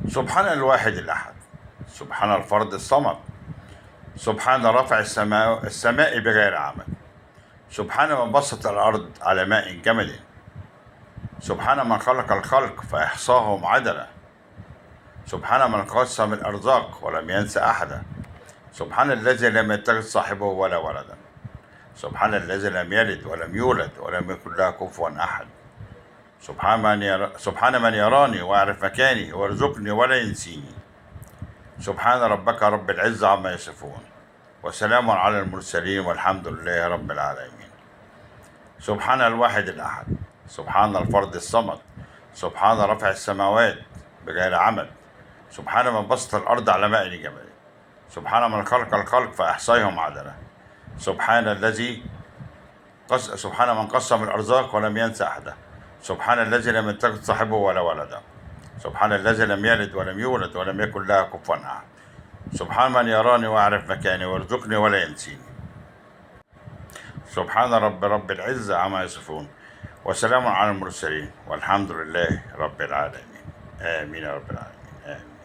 سبحان الواحد الأحد، سبحان الفرد الصمد، سبحان رفع السماء بغير عمد، سبحان من بسط الأرض على ماء جمد، سبحان من خلق الخلق فإحصاهم عدلا، سبحان من قسم الأرزاق ولم ينس أحدا، سبحان الذي لم يتخذ صاحبه ولا ولدا، سبحان الذي لم يلد ولم يولد ولم يكن له كفوا أحد، سبحان من يراني ويعرف مكاني ويرزقني ولا ينسيني، سبحان ربك رب العزة عما يصفون، وسلام على المرسلين والحمد لله رب العالمين. سبحان الواحد الأحد، سبحان الفرد الصمد، سبحان رفع السماوات بغير عمد، سبحان من بسط الأرض على ماء جبل، سبحان من خلق الخلق فأحصاهم عدلا، سبحان من قسم الأرزاق ولم ينس أحدا، سبحان الذي لم يتخذ صاحبه ولا ولدا، سبحان الذي لم يلد ولم يولد ولم يكن له كفوا أحد، سبحان من يراني ويعرف مكاني ويرزقني ولا ينسيني، سبحان رب العزة عما يصفون، وسلام على المرسلين والحمد لله رب العالمين. آمين يا رب العالمين. آمين.